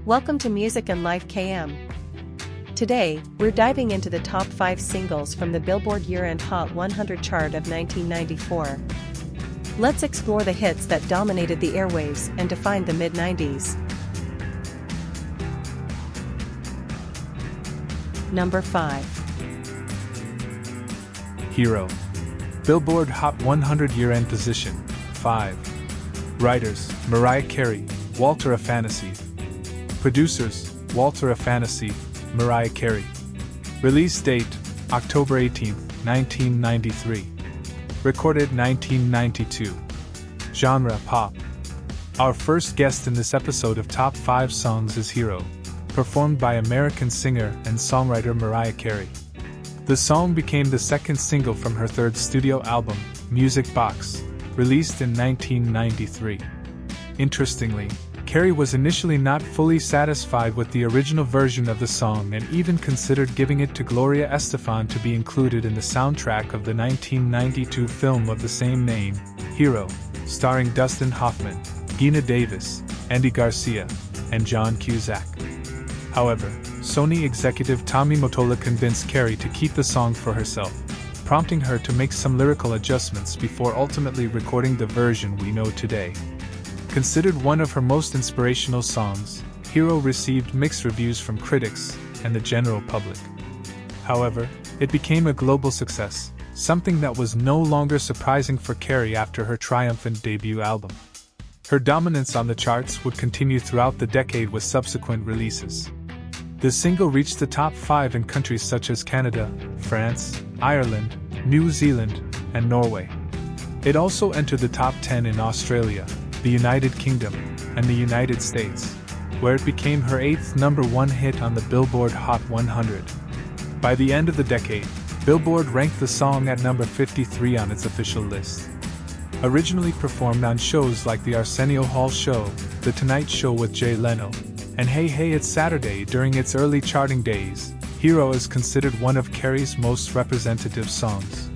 Welcome to Musicandlifekm. Today, we're diving into the top 5 singles from the Billboard Year-End Hot 100 chart of 1994. Let's explore the hits that dominated the airwaves and defined the mid-90s. Number 5. Hero. Billboard Hot 100 Year-End Position 5. Writers: Mariah Carey, Walter Afanasieff. Producers: Walter Afanasieff, Mariah Carey. Release date: October 18, 1993. Recorded 1992. Genre: pop. Our first guest in this episode of Top 5 Songs is Hero, performed by American singer and songwriter Mariah Carey. The song became the second single from her third studio album, Music Box, released in 1993. Interestingly, Carey was initially not fully satisfied with the original version of the song and even considered giving it to Gloria Estefan to be included in the soundtrack of the 1992 film of the same name, Hero, starring Dustin Hoffman, Geena Davis, Andy Garcia, and John Cusack. However, Sony executive Tommy Mottola convinced Carey to keep the song for herself, prompting her to make some lyrical adjustments before ultimately recording the version we know today. Considered one of her most inspirational songs, Hero received mixed reviews from critics and the general public. However, it became a global success, something that was no longer surprising for Carey after her triumphant debut album. Her dominance on the charts would continue throughout the decade with subsequent releases. The single reached the top 5 in countries such as Canada, France, Ireland, New Zealand, and Norway. It also entered the top 10 in Australia, the United Kingdom, and the United States, where it became her 8th number 1 hit on the Billboard Hot 100. By the end of the decade, Billboard ranked the song at number 53 on its official list. Originally performed on shows like The Arsenio Hall Show, The Tonight Show with Jay Leno, and Hey Hey It's Saturday during its early charting days, Hero is considered one of Carey's most representative songs.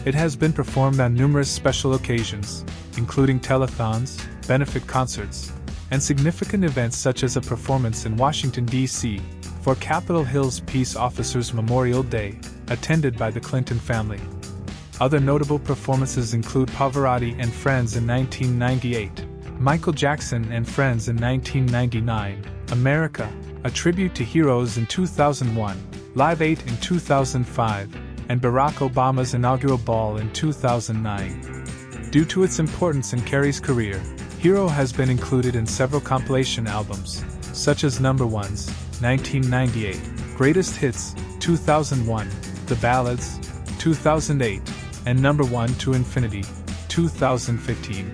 It has been performed on numerous special occasions, including telethons, benefit concerts, and significant events such as a performance in Washington, D.C., for Capitol Hill's Peace Officers Memorial Day, attended by the Clinton family. Other notable performances include Pavarotti and Friends in 1998, Michael Jackson and Friends in 1999, America, a tribute to heroes in 2001, Live 8 in 2005, and Barack Obama's inaugural ball in 2009. Due to its importance in Carey's career, Hero has been included in several compilation albums, such as Number Ones, 1998, Greatest Hits, 2001, The Ballads, 2008, and Number 1 to Infinity, 2015.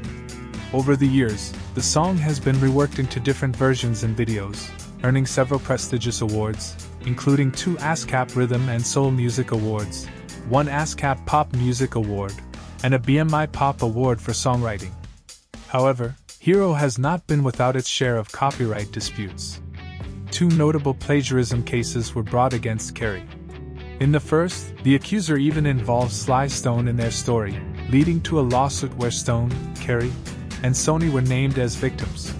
Over the years, the song has been reworked into different versions and videos, earning several prestigious awards, including 2 ASCAP Rhythm and Soul Music Awards, 1 ASCAP Pop Music Award, and a BMI Pop Award for songwriting. However, Hero has not been without its share of copyright disputes. 2 notable plagiarism cases were brought against Carey. In the first, the accuser even involved Sly Stone in their story, leading to a lawsuit where Stone, Carey, and Sony were named as victims.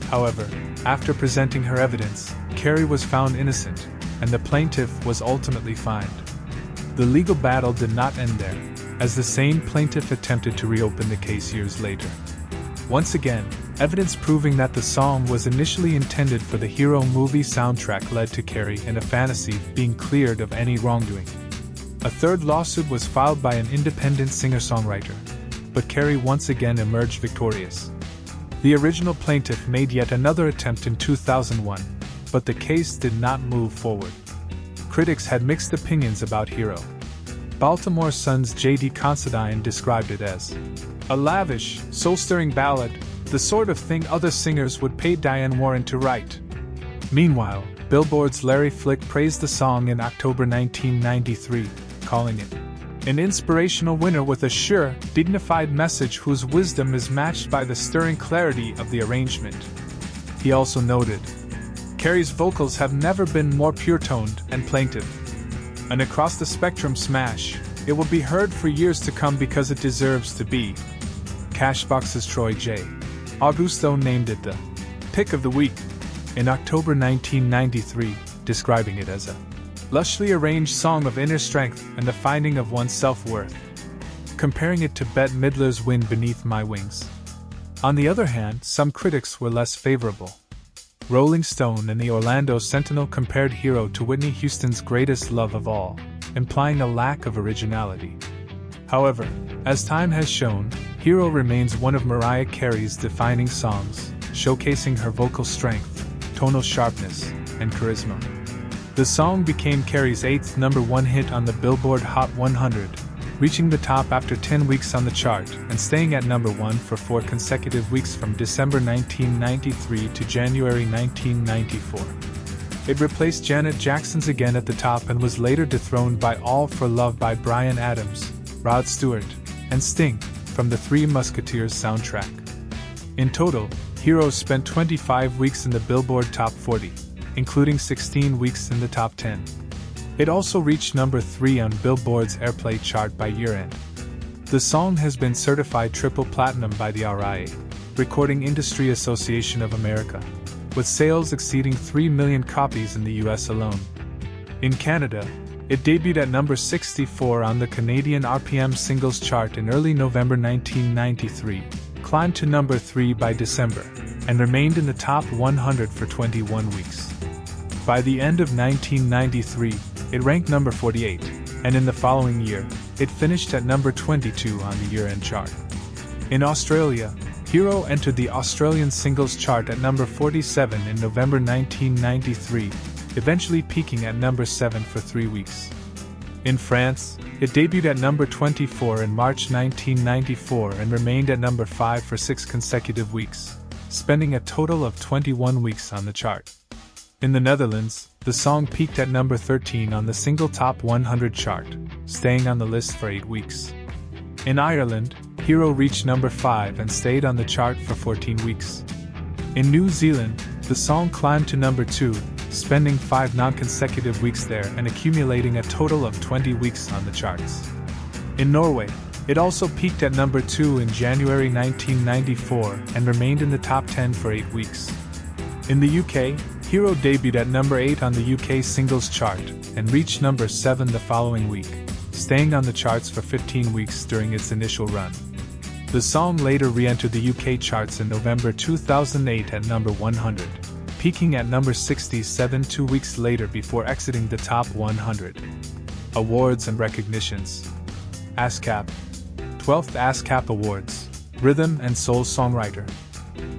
However, after presenting her evidence, Carey was found innocent, and the plaintiff was ultimately fined. The legal battle did not end there, as the same plaintiff attempted to reopen the case years later. Once again, evidence proving that the song was initially intended for the Hero movie soundtrack led to Carey and Afanasieff being cleared of any wrongdoing. A third lawsuit was filed by an independent singer-songwriter, but Carey once again emerged victorious. The original plaintiff made yet another attempt in 2001, but the case did not move forward. Critics had mixed opinions about Hero. Baltimore Sun's J.D. Considine described it as a lavish, soul-stirring ballad, the sort of thing other singers would pay Diane Warren to write. Meanwhile, Billboard's Larry Flick praised the song in October 1993, calling it an inspirational winner with a sure, dignified message whose wisdom is matched by the stirring clarity of the arrangement. He also noted, Carey's vocals have never been more pure-toned and plaintive. An across-the-spectrum smash, it will be heard for years to come because it deserves to be. Cashbox's Troy J. Augusto named it the pick of the week. in October 1993, describing it as a lushly arranged song of inner strength and the finding of one's self-worth, comparing it to Bette Midler's Wind Beneath My Wings. On the other hand, some critics were less favorable. Rolling Stone and the Orlando Sentinel compared Hero to Whitney Houston's Greatest Love of All, implying a lack of originality. However, as time has shown, Hero remains one of Mariah Carey's defining songs, showcasing her vocal strength, tonal sharpness, and charisma. The song became Carey's 8th #1 hit on the Billboard Hot 100, reaching the top after 10 weeks on the chart and staying at #1 for 4 consecutive weeks from December 1993 to January 1994. It replaced Janet Jackson's Again at the top and was later dethroned by All for Love by Bryan Adams, Rod Stewart, and Sting from the Three Musketeers soundtrack. In total, Hero spent 25 weeks in the Billboard Top 40, including 16 weeks in the top 10. It also reached #3 on Billboard's Airplay chart by year-end. The song has been certified triple platinum by the RIA, Recording Industry Association of America, with sales exceeding 3 million copies in the US alone. In Canada, it debuted at #64 on the Canadian RPM Singles Chart in early November 1993, climbed to #3 by December, and remained in the top 100 for 21 weeks. By the end of 1993, it ranked #48, and in the following year, it finished at #22 on the year-end chart. In Australia, Hero entered the Australian Singles Chart at #47 in November 1993, eventually peaking at #7 for 3 weeks. In France, it debuted at #24 in March 1994 and remained at #5 for 6 consecutive weeks, spending a total of 21 weeks on the chart. In the Netherlands, the song peaked at #13 on the single Top 100 chart, staying on the list for 8 weeks. In Ireland, Hero reached #5 and stayed on the chart for 14 weeks. In New Zealand, the song climbed to #2, spending 5 non-consecutive weeks there and accumulating a total of 20 weeks on the charts. In Norway, it also peaked at #2 in January 1994 and remained in the top 10 for 8 weeks. In the UK, Hero debuted at #8 on the UK Singles Chart and reached #7 the following week, staying on the charts for 15 weeks during its initial run. The song later re-entered the UK charts in November 2008 at #100, peaking at #67 2 weeks later before exiting the top 100. Awards and recognitions. ASCAP. 12th ASCAP Awards, Rhythm and Soul Songwriter.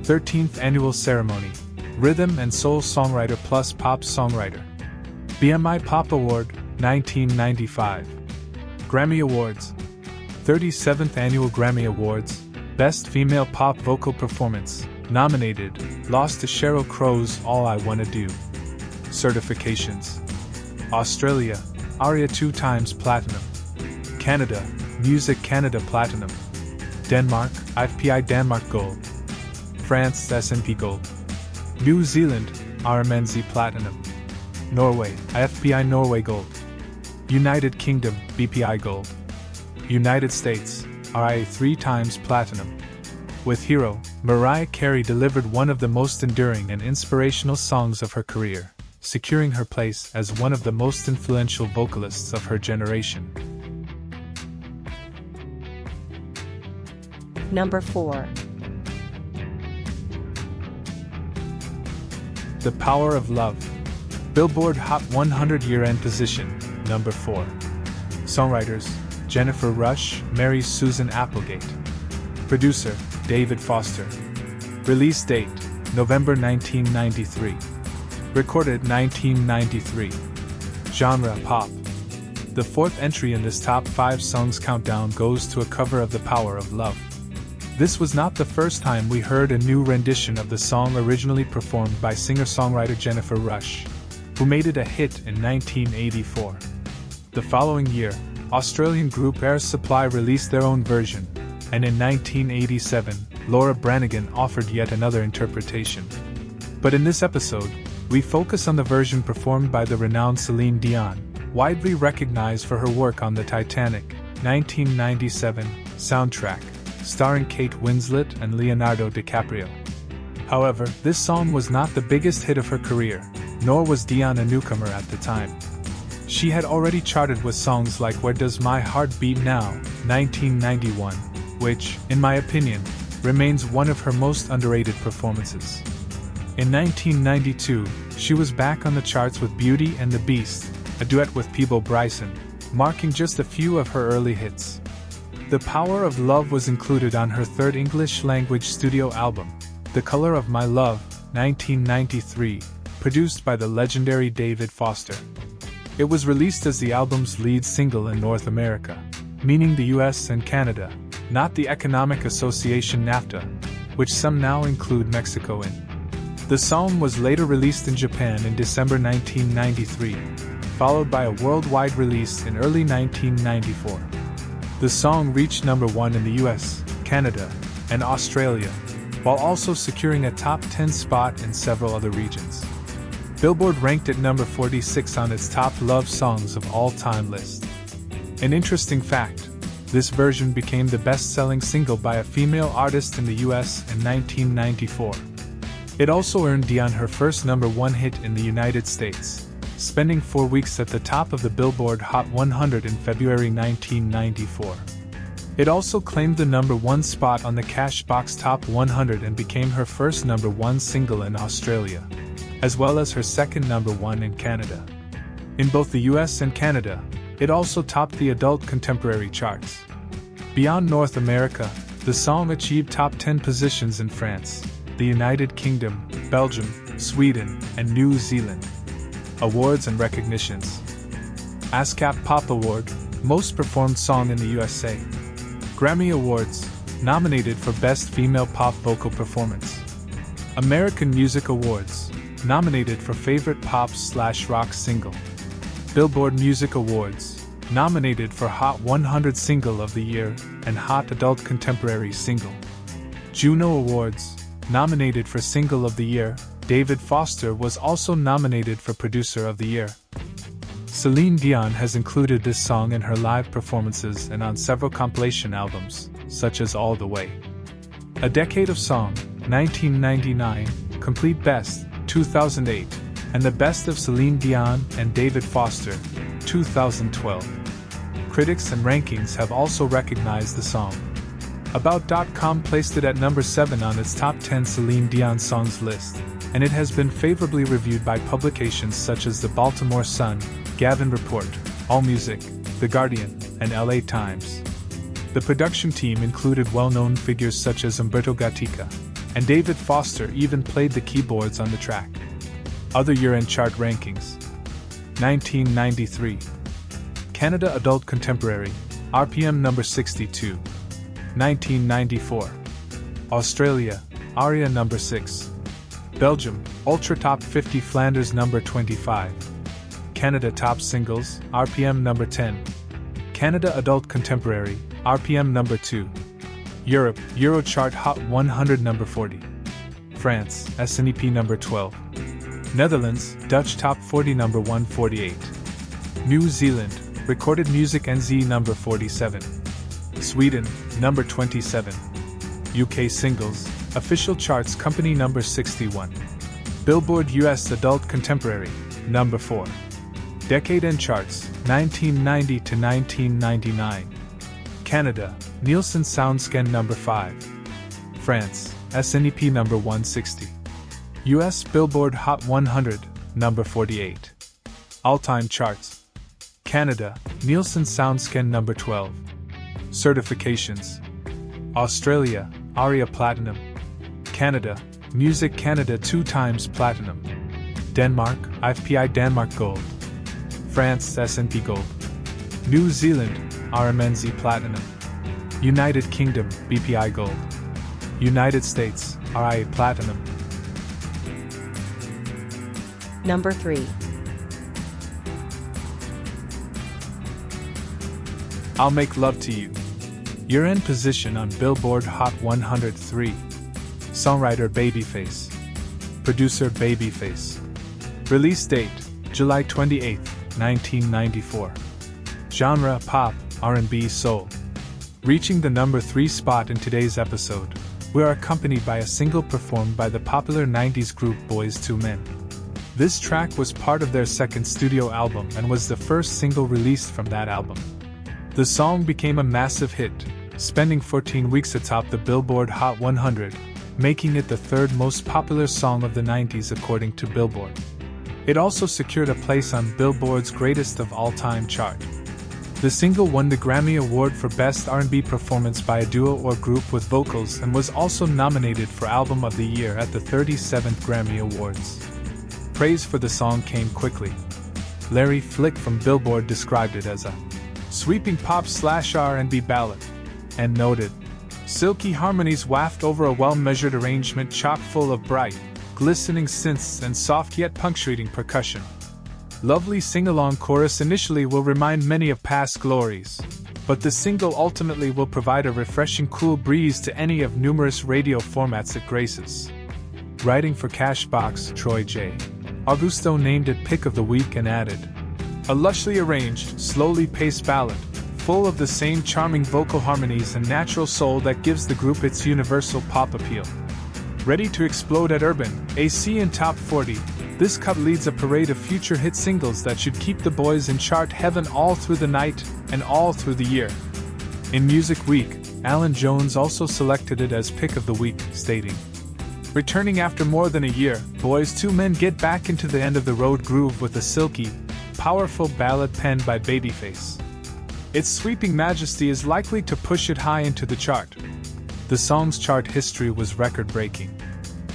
13th Annual Ceremony, Rhythm and Soul Songwriter plus Pop Songwriter. BMI Pop Award, 1995. Grammy Awards. 37th Annual Grammy Awards, Best Female Pop Vocal Performance, nominated, lost to Sheryl Crow's All I Wanna Do. Certifications. Australia, ARIA 2 times Platinum. Canada, Music Canada Platinum. Denmark, IFPI Denmark Gold. France, S&P Gold. New Zealand, RMNZ Platinum. Norway, IFPI Norway Gold. United Kingdom, BPI Gold. United States, RIA 3 times Platinum. With Hero, Mariah Carey delivered one of the most enduring and inspirational songs of her career, securing her place as one of the most influential vocalists of her generation. #4. The Power of Love. Billboard Hot 100 Year-End Position, #4. Songwriters, Jennifer Rush, Mary Susan Applegate. Producer, David Foster. Release date, November 1993. Recorded 1993. Genre, pop. The 4th entry in this top 5 songs countdown goes to a cover of The Power of Love. This was not the first time we heard a new rendition of the song originally performed by singer-songwriter Jennifer Rush, who made it a hit in 1984. The following year, Australian group Air Supply released their own version, and in 1987, Laura Branigan offered yet another interpretation. But in this episode, we focus on the version performed by the renowned Celine Dion, widely recognized for her work on the Titanic 1997 soundtrack, starring Kate Winslet and Leonardo DiCaprio. However, this song was not the biggest hit of her career, nor was Dion a newcomer at the time. She had already charted with songs like Where Does My Heart Beat Now, 1991, which, in my opinion, remains one of her most underrated performances. In 1992, she was back on the charts with Beauty and the Beast, a duet with Peabo Bryson, marking just a few of her early hits. The Power of Love was included on her third English-language studio album, The Color of My Love, 1993, produced by the legendary David Foster. It was released as the album's lead single in North America, meaning the US and Canada, not the Economic Association NAFTA, which some now include Mexico in. The song was later released in Japan in December 1993, followed by a worldwide release in early 1994. The song reached number 1 in the US, Canada, and Australia, while also securing a top 10 spot in several other regions. Billboard ranked it number 46 on its top love songs of all time list. An interesting fact, this version became the best-selling single by a female artist in the US in 1994. It also earned Dion her first number 1 hit in the United States, spending 4 weeks at the top of the Billboard Hot 100 in February 1994. It also claimed the number 1 spot on the Cashbox Top 100 and became her first number 1 single in Australia, as well as her second number 1 in Canada. In both the US and Canada, it also topped the adult contemporary charts. Beyond North America, the song achieved top 10 positions in France, the United Kingdom, Belgium, Sweden, and New Zealand. Awards and recognitions. ASCAP Pop Award, Most Performed Song in the USA. Grammy Awards, nominated for Best Female Pop Vocal Performance. American Music Awards, nominated for Favorite Pop/Rock Single. Billboard Music Awards, nominated for Hot 100 Single of the Year and Hot Adult Contemporary Single. Juno Awards, nominated for Single of the Year. David Foster was also nominated for Producer of the Year. Celine Dion has included this song in her live performances and on several compilation albums, such as All the Way. A Decade of Song, 1999, Complete Best, 2008, and The Best of Celine Dion and David Foster, 2012. Critics and rankings have also recognized the song. About.com placed it at number 7 on its top 10 Celine Dion songs list, and it has been favorably reviewed by publications such as the Baltimore Sun, Gavin Report, AllMusic, The Guardian, and LA Times. The production team included well-known figures such as Umberto Gatica, and David Foster even played the keyboards on the track. Other year-end chart rankings. 1993. Canada Adult Contemporary, RPM number 62. 1994. Australia, ARIA number 6. Belgium, Ultra Top 50 Flanders number 25. Canada Top Singles, RPM number 10. Canada Adult Contemporary, RPM number 2. Europe, Eurochart Hot 100 number 40. France, SNEP number 12. Netherlands, Dutch Top 40 number 148. New Zealand, Recorded Music NZ number 47. Sweden, number 27. UK Singles, Official Charts Company number 61. Billboard US Adult Contemporary, number 4. Decade and Charts, 1990 to 1999. Canada, Nielsen SoundScan number 5. France, SNEP number 160. US Billboard Hot 100, number 48. All-Time Charts. Canada, Nielsen SoundScan number 12. Certifications. Australia, ARIA Platinum. Canada, Music Canada 2 times Platinum. Denmark, IFPI Denmark Gold. France, SNP Gold. New Zealand, RMNZ Platinum. United Kingdom, BPI Gold. United States, RIA Platinum. Number 3. I'll Make Love to You. Year-end position on Billboard Hot 103. Songwriter Babyface. Producer Babyface. Release date, July 28, 1994. Genre, pop, R&B, soul. Reaching the number 3 spot in today's episode. we are accompanied by a single performed by the popular 90s group Boyz II Men. This track was part of their second studio album and was the first single released from that album. The song became a massive hit, spending 14 weeks atop the Billboard Hot 100, making it the third most popular song of the 90s according to Billboard. It also secured a place on Billboard's Greatest of All Time chart. The single won the Grammy Award for Best R&B Performance by a Duo or Group with Vocals and was also nominated for Album of the Year at the 37th Grammy Awards. Praise for the song came quickly. Larry Flick from Billboard described it as a sweeping pop/R&B ballad, and noted, silky harmonies waft over a well-measured arrangement chock full of bright, glistening synths and soft yet punctuating percussion. Lovely sing-along chorus initially will remind many of past glories, but the single ultimately will provide a refreshing cool breeze to any of numerous radio formats it graces. Writing for Cashbox, Troy J. Augusto named it Pick of the Week and added, a lushly arranged, slowly paced ballad, full of the same charming vocal harmonies and natural soul that gives the group its universal pop appeal. Ready to explode at Urban, AC and Top 40, this cut leads a parade of future hit singles that should keep the boys in chart heaven all through the night and all through the year. In Music Week, Alan Jones also selected it as Pick of the Week, stating, returning after more than a year, Boyz II Men get back into the end-of-the-road groove with a silky, powerful ballad penned by Babyface. Its sweeping majesty is likely to push it high into the chart. The song's chart history was record-breaking.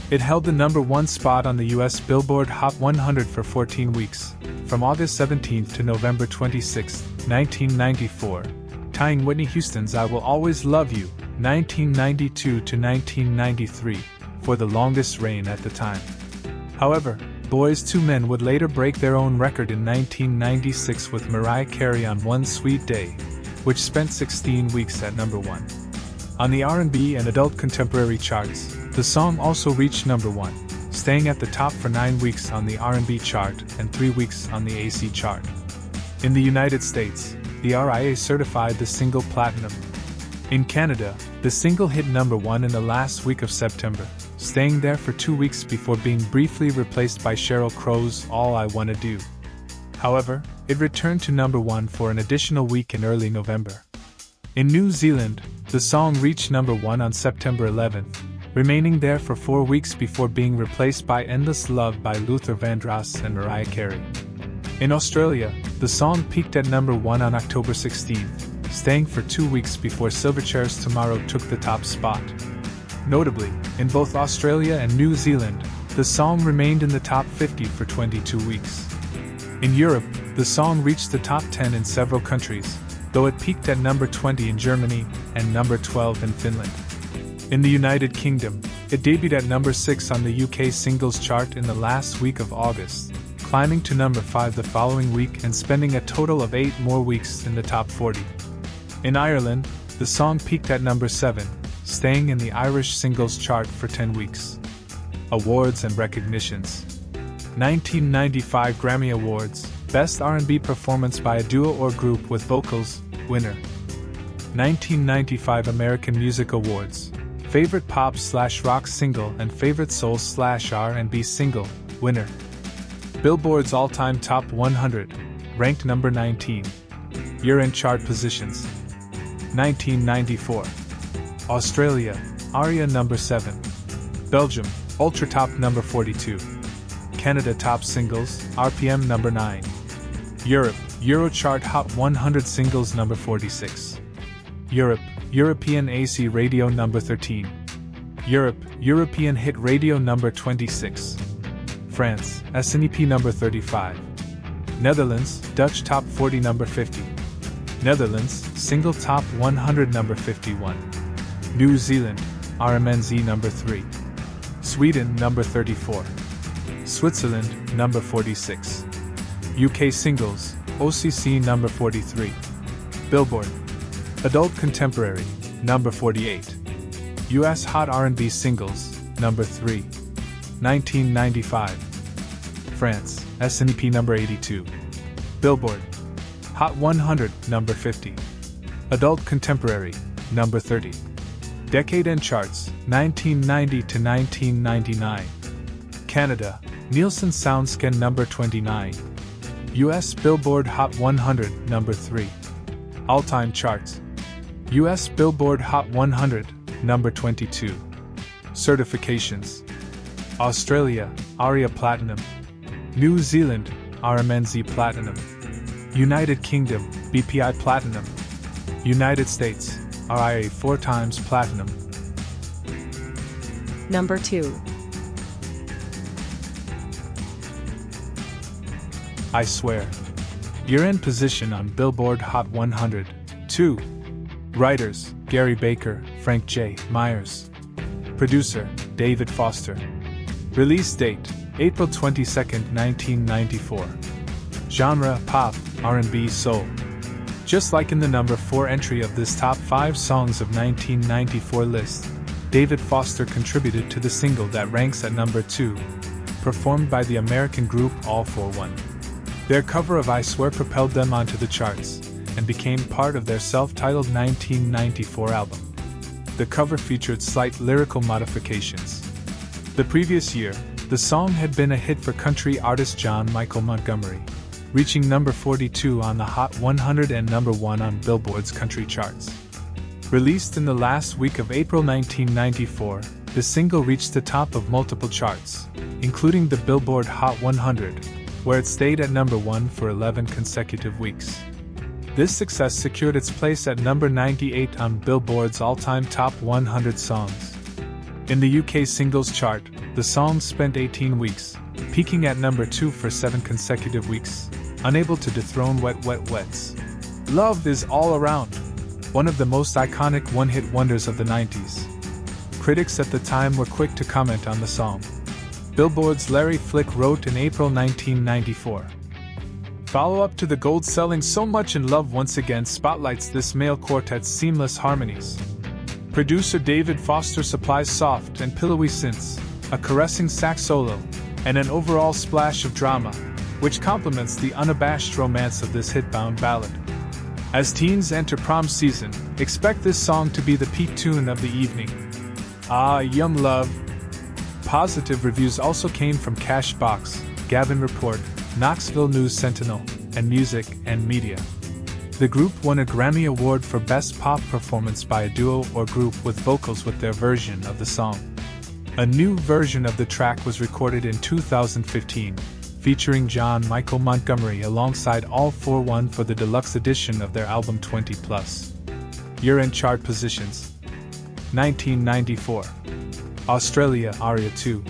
It held the number 1 spot on the US Billboard Hot 100 for 14 weeks, from August 17 to November 26, 1994, tying Whitney Houston's I Will Always Love You, 1992 to 1993, for the longest reign at the time. However, Boyz II Men would later break their own record in 1996 with Mariah Carey on One Sweet Day, which spent 16 weeks at number 1. On the R&B and adult contemporary charts, the song also reached number 1, staying at the top for 9 weeks on the R&B chart and 3 weeks on the AC chart. In the United States, the RIA certified the single platinum. In Canada, the single hit number 1 in the last week of September, staying there for 2 weeks before being briefly replaced by Sheryl Crow's All I Wanna Do. However, it returned to number 1 for an additional week in early November. In New Zealand, the song reached number 1 on September 11th, remaining there for 4 weeks before being replaced by Endless Love by Luther Vandross and Mariah Carey. In Australia, the song peaked at number 1 on October 16th, staying for 2 weeks before Silverchair's Tomorrow took the top spot. Notably, in both Australia and New Zealand, the song remained in the top 50 for 22 weeks. In Europe, the song reached the top 10 in several countries, though it peaked at number 20 in Germany and number 12 in Finland. In the United Kingdom, it debuted at number 6 on the UK singles chart in the last week of August, climbing to number 5 the following week and spending a total of 8 more weeks in the top 40. In Ireland, the song peaked at number 7, staying in the Irish singles chart for 10 weeks. Awards and recognitions. 1995 Grammy Awards, Best R&B Performance by a Duo or Group with Vocals, winner. 1995 American Music Awards, Favorite Pop/Rock Single and Favorite Soul/R&B Single, winner. Billboard's All-Time Top 100, ranked number 19. Year-end chart positions. 1994. Australia, ARIA number 7. Belgium, Ultra Top number 42. Canada Top Singles, RPM number 9. Europe, Eurochart Hot 100 Singles number 46. Europe, European AC Radio number 13. Europe, European Hit Radio number 26. France, SNEP number 35. Netherlands, Dutch Top 40 number 50. Netherlands, Single Top 100 number 51. New Zealand, RMNZ number 3. Sweden number 34. Switzerland, number 46. UK Singles, OCC number 43. Billboard, Adult Contemporary, number 48. US Hot R&B Singles, number 3. 1995. France, SNEP number 82. Billboard, Hot 100, number 50. Adult Contemporary, number 30. Decade and charts, 1990 to 1999. Canada, Nielsen SoundScan number 29. US Billboard Hot 100 number 3. All-time charts. US Billboard Hot 100 number 22. Certifications. Australia, ARIA Platinum. New Zealand, RMNZ Platinum. United Kingdom, BPI Platinum. United States, RIA 4 times Platinum. Number 2. I Swear. Year-end position on Billboard Hot 100. 2. Writers, Gary Baker, Frank J. Myers. Producer, David Foster. Release date, April 22, 1994. Genre, pop, R&B, soul. Just like in the number 4 entry of this top 5 songs of 1994 list, David Foster contributed to the single that ranks at number 2, performed by the American group All For One. Their cover of I Swear propelled them onto the charts, and became part of their self-titled 1994 album. The cover featured slight lyrical modifications. The previous year, the song had been a hit for country artist John Michael Montgomery, reaching number 42 on the Hot 100 and number 1 on Billboard's country charts. Released in the last week of April 1994, the single reached the top of multiple charts, including the Billboard Hot 100, where it stayed at number 1 for 11 consecutive weeks. This success secured its place at number 98 on Billboard's all-time top 100 songs. In the UK singles chart, the song spent 18 weeks, peaking at number 2 for 7 consecutive weeks, unable to dethrone Wet Wet Wet's Love Is All Around, one of the most iconic one-hit wonders of the 90s. Critics at the time were quick to comment on the song. Billboard's Larry Flick wrote in April 1994. Follow-up to the gold selling So Much in Love once again spotlights this male quartet's seamless harmonies. Producer David Foster supplies soft and pillowy synths, a caressing sax solo, and an overall splash of drama, which complements the unabashed romance of this hit-bound ballad. As teens enter prom season, expect this song to be the peak tune of the evening. Ah, young love. Positive reviews also came from Cashbox, Gavin Report, Knoxville News Sentinel, and Music and Media. The group won a Grammy Award for Best Pop Performance by a Duo or Group with vocals with their version of the song. A new version of the track was recorded in 2015, featuring John Michael Montgomery alongside All For One for the deluxe edition of their album 20+. Year-end chart positions. 1994. Australia, ARIA 2.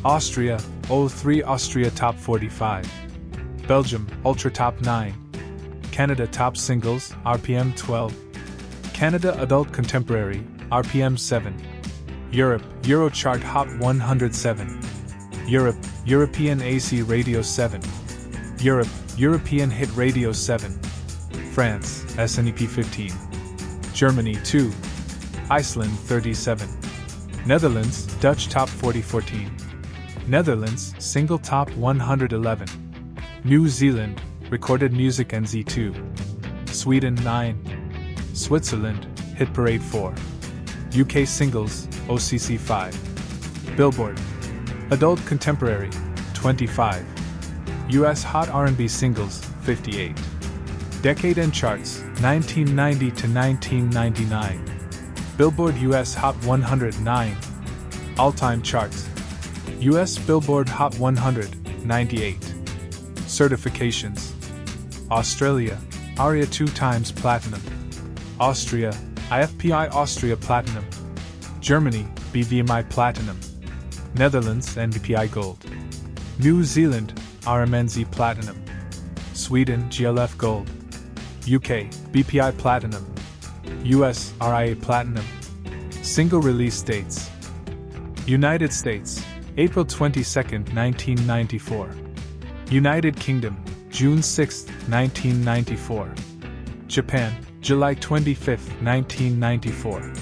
Austria, 03 Austria Top 45. Belgium, Ultra Top 9. Canada Top Singles, RPM 12. Canada Adult Contemporary, RPM 7. Europe, Eurochart Hot 107. Europe, European AC Radio 7. Europe, European Hit Radio 7. France, SNEP 15. Germany 2. Iceland 37. Netherlands, Dutch Top 40 14. Netherlands, Single Top 111. New Zealand, Recorded Music NZ2. Sweden 9. Switzerland, Hit Parade 4. UK Singles, OCC 5. Billboard, Adult Contemporary, 25. US Hot R&B Singles, 58. Decade and charts, 1990 to 1999. Billboard US Hot 109. All-time charts. US Billboard Hot 100, 98. Certifications. Australia, ARIA 2 times Platinum. Austria, IFPI Austria Platinum. Germany, BVMI Platinum. Netherlands, NBPI Gold. New Zealand, RMNZ Platinum. Sweden, GLF Gold. UK, BPI Platinum. US, RIA Platinum. Single release dates. United States, April 22, 1994. United Kingdom, June 6, 1994. Japan, July 25, 1994.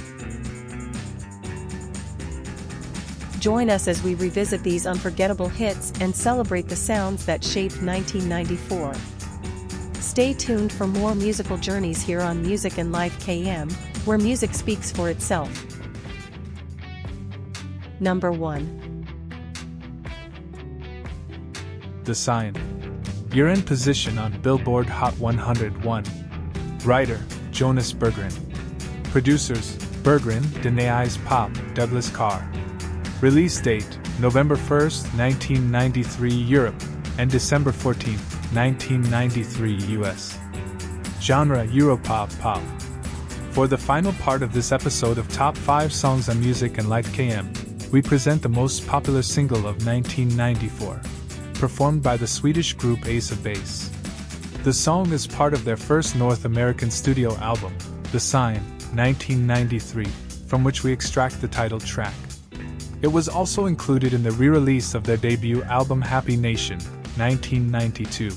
Join us as we revisit these unforgettable hits and celebrate the sounds that shaped 1994. Stay tuned for more musical journeys here on Music and Life KM, where music speaks for itself. Number 1. The Sign. Year-end position on Billboard Hot 101. Writer, Jonas Berggren. Producers, Berggren, Denais Pop, Douglas Carr. Release date, November 1st, 1993 Europe, and December 14th, 1993 US. Genre, Europop Pop. For the final part of this episode of Top 5 Songs on Musicandlifekm, we present the most popular single of 1994, performed by the Swedish group Ace of Base. The song is part of their first North American studio album, The Sign, 1993, from which we extract the title track. It was also included in the re-release of their debut album Happy Nation, 1992.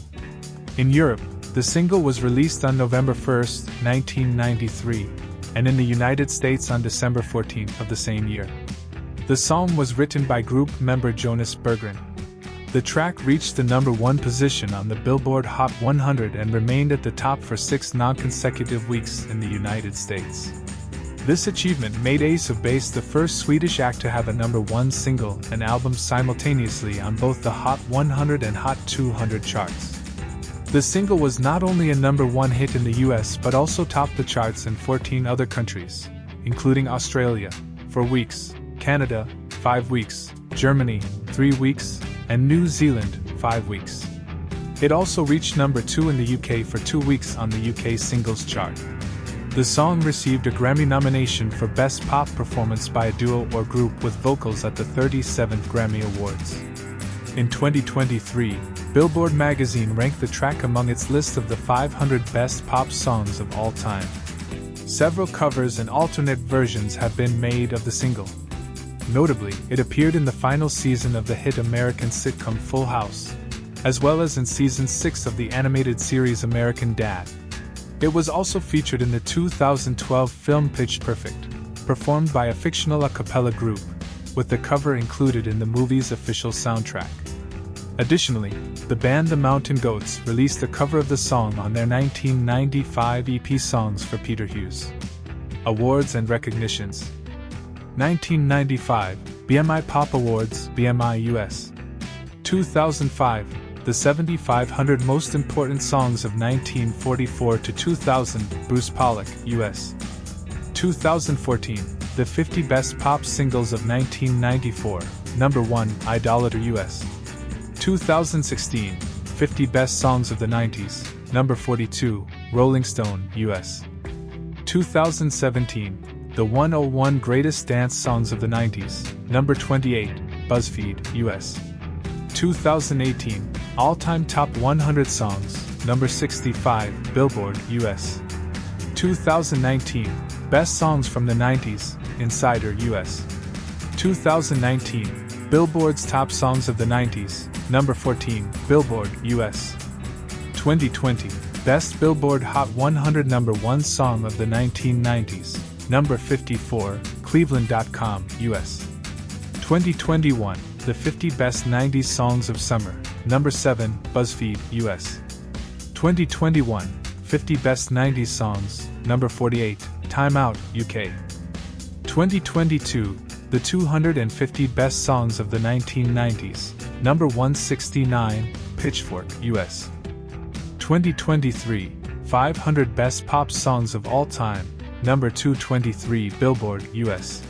In Europe, the single was released on November 1st, 1993, and in the United States on December 14th of the same year. The song was written by group member Jonas Berggren. The track reached the number 1 position on the Billboard Hot 100 and remained at the top for 6 non-consecutive weeks in the United States. This achievement made Ace of Base the first Swedish act to have a number 1 single and album simultaneously on both the Hot 100 and Hot 200 charts. The single was not only a number 1 hit in the US but also topped the charts in 14 other countries, including Australia, 4 weeks, Canada, 5 weeks, Germany, 3 weeks, and New Zealand, 5 weeks. It also reached number 2 in the UK for 2 weeks on the UK singles chart. The song received a Grammy nomination for Best Pop Performance by a Duo or Group with Vocals at the 37th Grammy Awards. In 2023, Billboard magazine ranked the track among its list of the 500 best pop songs of all time. Several covers and alternate versions have been made of the single. Notably, it appeared in the final season of the hit American sitcom Full House, as well as in season 6 of the animated series American Dad. It was also featured in the 2012 film Pitch Perfect, performed by a fictional a cappella group, with the cover included in the movie's official soundtrack. Additionally, the band The Mountain Goats released a cover of the song on their 1995 EP Songs for Peter Hughes. Awards and recognitions. 1995, BMI Pop Awards, BMI US. 2005, the 7,500 Most Important Songs of 1944 to 2000, Bruce Pollock, US. 2014, the 50 Best Pop Singles of 1994, Number 1, Idolater US. 2016, 50 Best Songs of the 90s, Number 42, Rolling Stone, US. 2017, the 101 Greatest Dance Songs of the 90s, Number 28, BuzzFeed, US. 2018, All-Time Top 100 Songs, Number 65, Billboard, US. 2019, Best Songs from the 90s, Insider, US. 2019, Billboard's Top Songs of the 90s, Number 14, Billboard, US. 2020, Best Billboard Hot 100 Number 1 Song of the 1990s, Number 54, Cleveland.com, US. 2021, the 50 Best 90s Songs of Summer, Number 7, BuzzFeed, US. 2021, 50 Best 90s Songs, Number 48, Time Out, UK. 2022, the 250 Best Songs of the 1990s, Number 169, Pitchfork, US. 2023, 500 Best Pop Songs of All Time, Number 223, Billboard, US.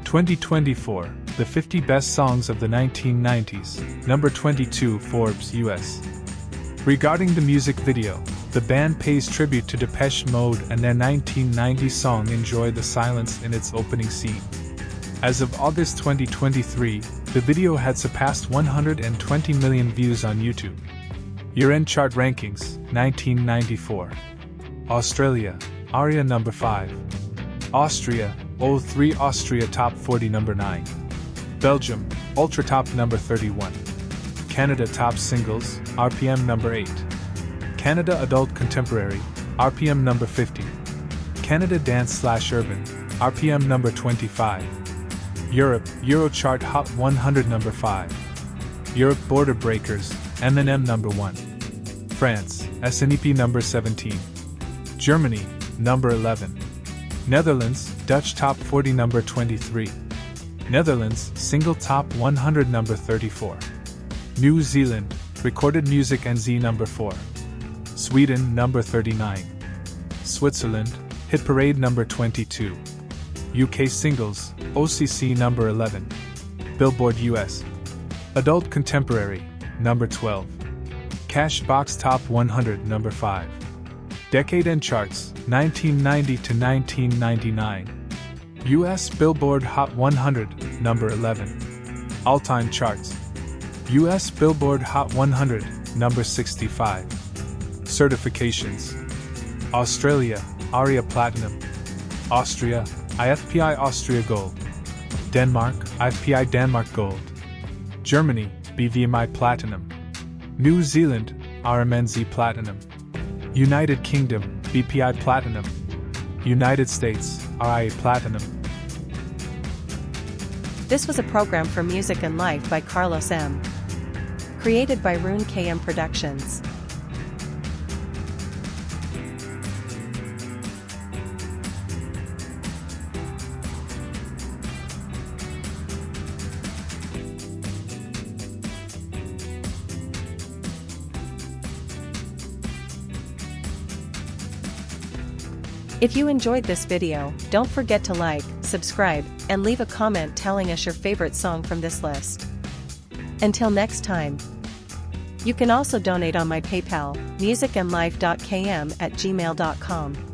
2024, the 50 Best Songs of the 1990s, Number 22, Forbes, US. Regarding the music video, the band pays tribute to Depeche Mode and their 1990 song Enjoy the Silence in its opening scene. As of August 2023, the video had surpassed 120 million views on YouTube. Year-end chart rankings, 1994. Australia, ARIA number 5. Austria, O3 Austria Top 40 number 9. Belgium, Ultra Top number 31. Canada Top Singles, RPM number 8. Canada Adult Contemporary, RPM number 50. Canada Dance/Urban, RPM number 25. Europe, Eurochart Hot 100 number 5. Europe Border Breakers, M&M number 1. France, SNEP number 17. Germany, number 11. Netherlands, Dutch Top 40 number 23. Netherlands, single top 100 number 34. New Zealand, recorded music NZ number 4. Sweden number 39. Switzerland, hit parade number 22. UK singles, OCC number 11. Billboard US, adult contemporary, number 12. Cash box top 100 number 5. Decade and charts, 1990 to 1999. US Billboard Hot 100, number 11. All-time charts. US Billboard Hot 100, number 65. Certifications. Australia, ARIA Platinum. Austria, IFPI Austria Gold. Denmark, IFPI Denmark Gold. Germany, BVMI Platinum. New Zealand, RMNZ Platinum. United Kingdom, BPI Platinum. United States, RIA Platinum. This was a program for Music and Life by Carlos M. Created by Rune KM Productions. If you enjoyed this video, don't forget to like, subscribe, and leave a comment telling us your favorite song from this list. Until next time. You can also donate on my PayPal, musicandlife.km@gmail.com.